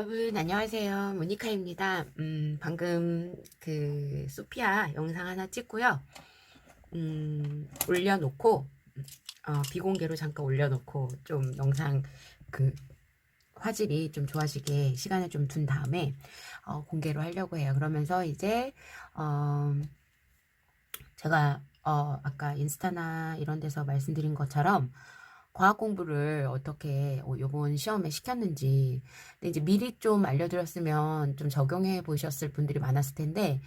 여러분 안녕하세요. 모니카입니다. 방금 그 소피아 영상 하나 찍고요. 올려놓고 비공개로 잠깐 올려놓고 좀 영상 그 화질이 좀 좋아지게 시간을 좀 둔 다음에 공개로 하려고 해요. 그러면서 이제 제가 아까 인스타나 이런 데서 말씀드린 것처럼 과학 공부를 어떻게 요번 시험에 시켰는지 근데 이제 미리 좀 알려드렸으면 좀 적용해 보셨을 분들이 많았을 텐데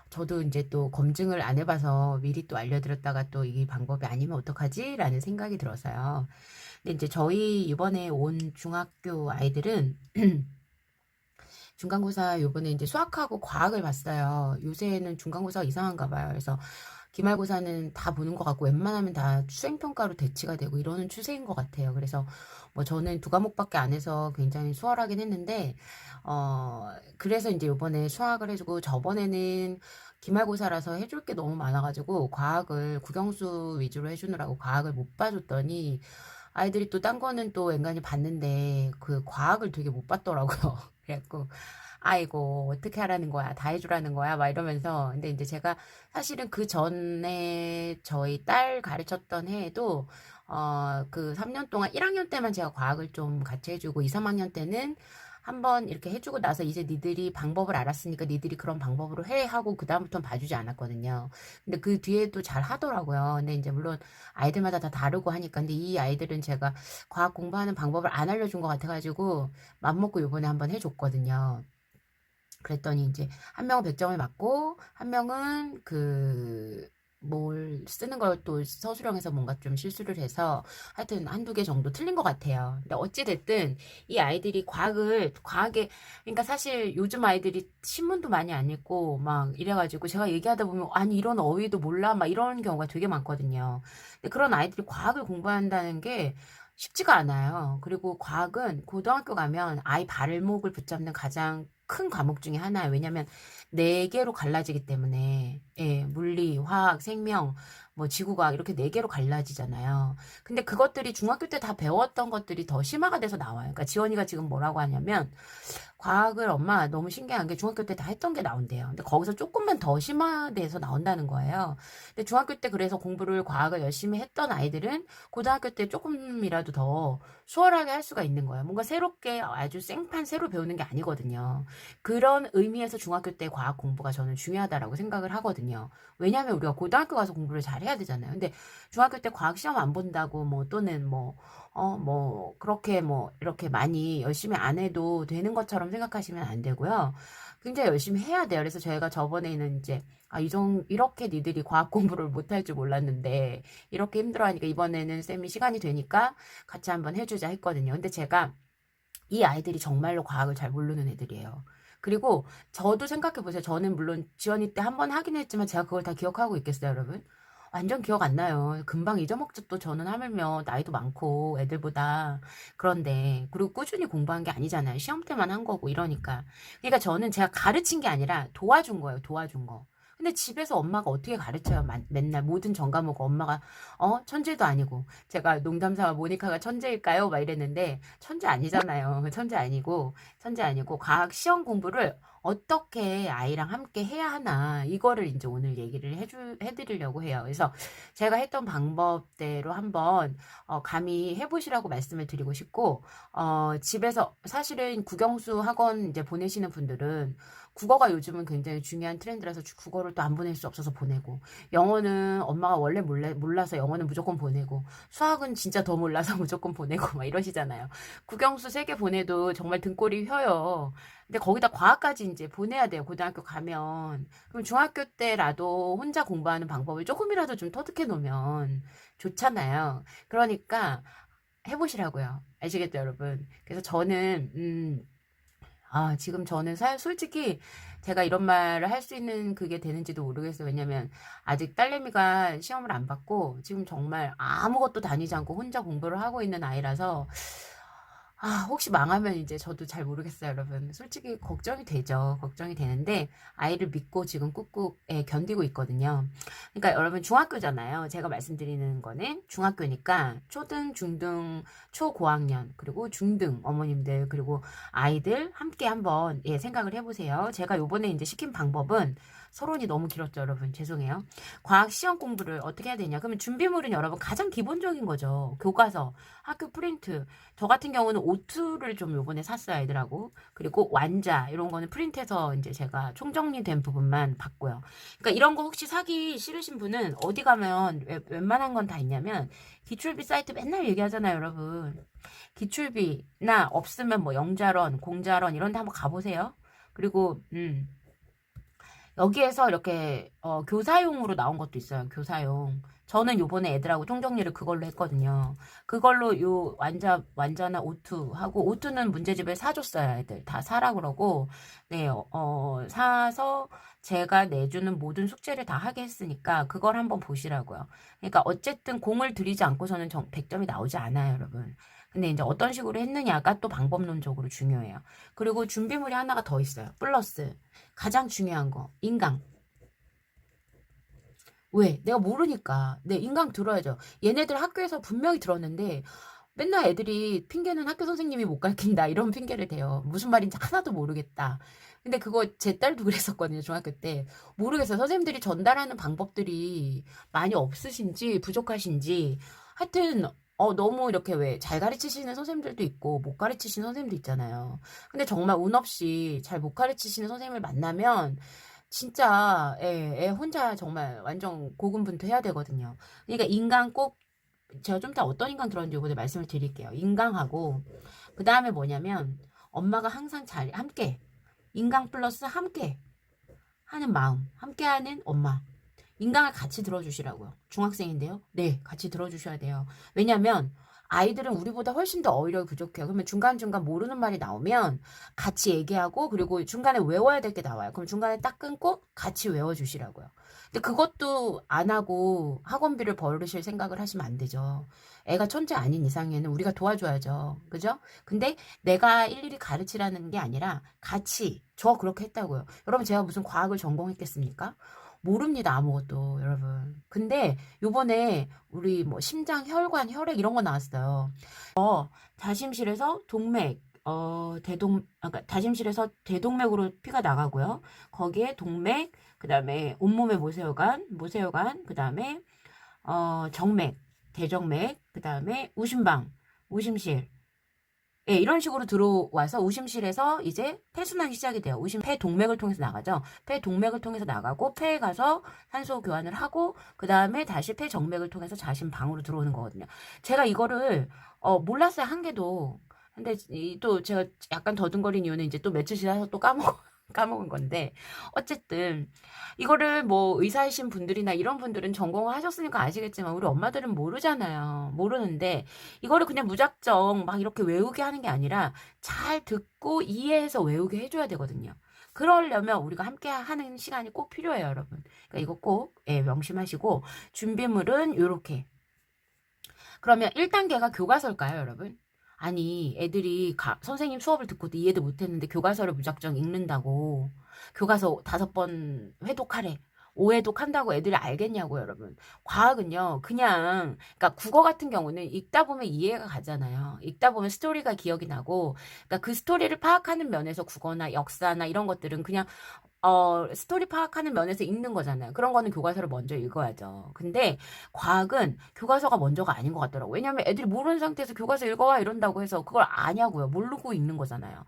저도 이제 또 검증을 안 해봐서 미리 또 알려드렸다가 또 이 방법이 아니면 어떡하지? 라는 생각이 들어서요. 근데 이제 저희 이번에 온 중학교 아이들은 중간고사 요번에 이제 수학하고 과학을 봤어요. 요새는 중간고사가 이상한가 봐요. 그래서 기말고사는 다 보는 것 같고 웬만하면 다 수행평가로 대치가 되고 이러는 추세인 것 같아요. 그래서 뭐 저는 두 과목밖에 안 해서 굉장히 수월하긴 했는데 그래서 이제 요번에 수학을 해주고 저번에는 기말고사라서 해줄 게 너무 많아가지고 과학을 국영수 위주로 해주느라고 과학을 못 봐줬더니 아이들이 또 딴 거는 또 앵간히 봤는데 그 과학을 되게 못 봤더라고요. 그래갖고 아이고 어떻게 하라는 거야 다 해주라는 거야 막 이러면서 근데 이제 제가 사실은 그 전에 저희 딸 가르쳤던 해에도 그 3년 동안 1학년 때만 제가 과학을 좀 같이 해주고 2, 3학년 때는 한번 이렇게 해주고 나서 이제 니들이 방법을 알았으니까 니들이 그런 방법으로 해 하고 그다음부터는 봐주지 않았거든요. 근데 그 뒤에도 잘 하더라고요. 근데 이제 물론 아이들마다 다 다르고 하니까 근데 이 아이들은 제가 과학 공부하는 방법을 안 알려준 것 같아가지고 맘먹고 요번에 한번 해줬거든요. 그랬더니 이제 한 명은 100점을 맞고 한 명은 그 뭘 쓰는 걸 또 서술형에서 뭔가 좀 실수를 해서 하여튼 한두 개 정도 틀린 것 같아요. 근데 어찌됐든 이 아이들이 과학에 그러니까 사실 요즘 아이들이 신문도 많이 안 읽고 막 이래가지고 제가 얘기하다 보면 아니 이런 어휘도 몰라 막 이런 경우가 되게 많거든요. 근데 그런 아이들이 과학을 공부한다는 게 쉽지가 않아요. 그리고 과학은 고등학교 가면 아이 발목을 붙잡는 가장 큰 과목 중에 하나예요. 왜냐면 네 개로 갈라지기 때문에 예, 물리, 화학, 생명, 뭐 지구과학 이렇게 네 개로 갈라지잖아요. 근데 그것들이 중학교 때 다 배웠던 것들이 더 심화가 돼서 나와요. 그러니까 지원이가 지금 뭐라고 하냐면 과학을 엄마 너무 신기한 게 중학교 때 다 했던 게 나온대요. 근데 거기서 조금만 더 심화돼서 나온다는 거예요. 근데 중학교 때 그래서 공부를 과학을 열심히 했던 아이들은 고등학교 때 조금이라도 더 수월하게 할 수가 있는 거예요. 뭔가 새롭게 아주 생판 새로 배우는 게 아니거든요. 그런 의미에서 중학교 때 과학 공부가 저는 중요하다라고 생각을 하거든요. 왜냐하면 우리가 고등학교 가서 공부를 잘 해야 되잖아요. 근데 중학교 때 과학 시험 안 본다고 뭐 또는 뭐 그렇게 뭐 이렇게 많이 열심히 안 해도 되는 것처럼 생각하시면 안 되고요. 굉장히 열심히 해야 돼요. 그래서 저희가 저번에는 이제 이렇게 니들이 과학 공부를 못할 줄 몰랐는데 이렇게 힘들어하니까 이번에는 쌤이 시간이 되니까 같이 한번 해주자 했거든요. 근데 제가 이 아이들이 정말로 과학을 잘 모르는 애들이에요. 그리고 저도 생각해 보세요. 저는 물론 지원이 때 한 번 하긴 했지만 제가 그걸 다 기억하고 있겠어요, 여러분? 완전 기억 안 나요. 금방 잊어먹죠. 또 저는 하물며 나이도 많고 애들보다. 그런데 그리고 꾸준히 공부한 게 아니잖아요. 시험 때만 한 거고 이러니까. 그러니까 저는 제가 가르친 게 아니라 도와준 거예요. 도와준 거. 근데 집에서 엄마가 어떻게 가르쳐요? 맨날 모든 전 과목 엄마가 천재도 아니고 제가 농담삼아 모니카가 천재일까요? 막 이랬는데 천재 아니잖아요. 천재 아니고 과학 시험 공부를 어떻게 아이랑 함께 해야 하나 이거를 이제 오늘 얘기를 해드리려고 해요. 그래서 제가 했던 방법대로 한번 감히 해보시라고 말씀을 드리고 싶고 집에서 사실은 국영수 학원 이제 보내시는 분들은 국어가 요즘은 굉장히 중요한 트렌드라서 국어를 또 안 보낼 수 없어서 보내고 영어는 엄마가 원래 몰라서 영어는 무조건 보내고 수학은 진짜 더 몰라서 무조건 보내고 막 이러시잖아요. 국영수 3개 보내도 정말 등골이 휘어요. 근데 거기다 과학까지 이제 보내야 돼요. 고등학교 가면. 그럼 중학교 때라도 혼자 공부하는 방법을 조금이라도 좀 터득해 놓으면 좋잖아요. 그러니까 해보시라고요. 아시겠죠, 여러분? 그래서 저는 지금 저는 솔직히 제가 이런 말을 할 수 있는 그게 되는지도 모르겠어요. 왜냐면 아직 딸내미가 시험을 안 받고 지금 정말 아무것도 다니지 않고 혼자 공부를 하고 있는 아이라서 혹시 망하면 이제 저도 잘 모르겠어요, 여러분. 솔직히 걱정이 되죠. 걱정이 되는데, 아이를 믿고 지금 꾹꾹 견디고 있거든요. 그러니까 여러분, 중학교잖아요. 제가 말씀드리는 거는 중학교니까 초등, 중등, 초고학년, 그리고 중등 어머님들, 그리고 아이들 함께 한번 생각을 해보세요. 제가 요번에 이제 시킨 방법은 서론이 너무 길었죠, 여러분. 죄송해요. 과학 시험 공부를 어떻게 해야 되냐. 그러면 준비물은 여러분 가장 기본적인 거죠. 교과서, 학교 프린트. 저 같은 경우는 오투를 좀 요번에 샀어요, 애들하고. 그리고 완자, 이런 거는 프린트해서 이제 제가 총정리된 부분만 봤고요. 그러니까 이런 거 혹시 사기 싫으신 분은 어디 가면 웬만한 건 다 있냐면, 기출비 사이트 맨날 얘기하잖아요, 여러분. 기출비나 없으면 뭐 영자론, 공자론 이런 데 한번 가보세요. 그리고, 여기에서 이렇게 교사용으로 나온 것도 있어요. 교사용. 저는 요번에 애들하고 총정리를 그걸로 했거든요. 그걸로 요 완자나 오투 하고 오투는 문제집을 사줬어요. 애들 다 사라 그러고 네, 사서 제가 내주는 모든 숙제를 다 하게 했으니까 그걸 한번 보시라고요. 그러니까 어쨌든 공을 들이지 않고서는 100점이 나오지 않아요, 여러분. 근데 이제 어떤 식으로 했느냐가 또 방법론적으로 중요해요. 그리고 준비물이 하나가 더 있어요. 플러스 가장 중요한 거 인강. 왜? 내가 모르니까. 내 인강 들어야죠. 얘네들 학교에서 분명히 들었는데 맨날 애들이 핑계는 학교 선생님이 못 가르친다 이런 핑계를 대요. 무슨 말인지 하나도 모르겠다. 근데 그거 제 딸도 그랬었거든요. 중학교 때. 모르겠어요. 선생님들이 전달하는 방법들이 많이 없으신지 부족하신지 하여튼 너무 이렇게 왜 잘 가르치시는 선생님들도 있고 못 가르치시는 선생님도 있잖아요. 근데 정말 운 없이 잘 못 가르치시는 선생님을 만나면 진짜 애 혼자 정말 완전 고군분투해야 되거든요. 그러니까 인강 꼭 제가 좀 이따 어떤 인강 들었는지 이번에 말씀을 드릴게요. 인강하고 그 다음에 뭐냐면 엄마가 항상 잘 함께 인강 플러스 함께 하는 마음 함께하는 엄마 인강을 같이 들어주시라고요. 중학생인데요. 네, 같이 들어주셔야 돼요. 왜냐면 아이들은 우리보다 훨씬 더 어휘력이 부족해요. 그러면 중간중간 모르는 말이 나오면 같이 얘기하고 그리고 중간에 외워야 될 게 나와요. 그럼 중간에 딱 끊고 같이 외워주시라고요. 근데 그것도 안 하고 학원비를 벌으실 생각을 하시면 안 되죠. 애가 천재 아닌 이상에는 우리가 도와줘야죠. 그죠? 근데 내가 일일이 가르치라는 게 아니라 같이 저 그렇게 했다고요. 여러분 제가 무슨 과학을 전공했겠습니까? 모릅니다, 아무것도, 여러분. 근데 요번에 우리 뭐 심장, 혈관, 혈액 이런 거 나왔어요. 다심실에서 동맥, 그러니까 다심실에서 대동맥으로 피가 나가고요. 거기에 동맥, 그 다음에 온몸의 모세혈관, 그 다음에, 정맥, 대정맥, 그 다음에 우심방, 우심실, 예, 이런 식으로 들어와서 우심실에서 이제 폐순환이 시작이 돼요. 폐 동맥을 통해서 나가죠. 폐 동맥을 통해서 나가고 폐에 가서 산소 교환을 하고 그 다음에 다시 폐 정맥을 통해서 자신 방으로 들어오는 거거든요. 제가 이거를 몰랐어요. 한 개도. 근데 또 제가 약간 더듬거린 이유는 이제 또 며칠 지나서 또 까먹은 건데 어쨌든 이거를 뭐 의사이신 분들이나 이런 분들은 전공을 하셨으니까 아시겠지만 우리 엄마들은 모르잖아요. 모르는데 이거를 그냥 무작정 막 이렇게 외우게 하는 게 아니라 잘 듣고 이해해서 외우게 해줘야 되거든요. 그러려면 우리가 함께 하는 시간이 꼭 필요해요, 여러분. 그러니까 이거 꼭 명심하시고 준비물은 요렇게. 그러면 1단계가 교과서일까요, 여러분? 아니, 애들이 선생님 수업을 듣고도 이해도 못했는데 교과서를 무작정 읽는다고. 교과서 5번 회독하래. 5회독 한다고 애들이 알겠냐고, 여러분. 과학은요, 그러니까 국어 같은 경우는 읽다 보면 이해가 가잖아요. 읽다 보면 스토리가 기억이 나고, 그러니까 그 스토리를 파악하는 면에서 국어나 역사나 이런 것들은 그냥 스토리 파악하는 면에서 읽는 거잖아요. 그런 거는 교과서를 먼저 읽어야죠. 근데 과학은 교과서가 먼저가 아닌 것 같더라고요. 왜냐면 애들이 모르는 상태에서 교과서 읽어와 이런다고 해서 그걸 아냐고요. 모르고 읽는 거잖아요.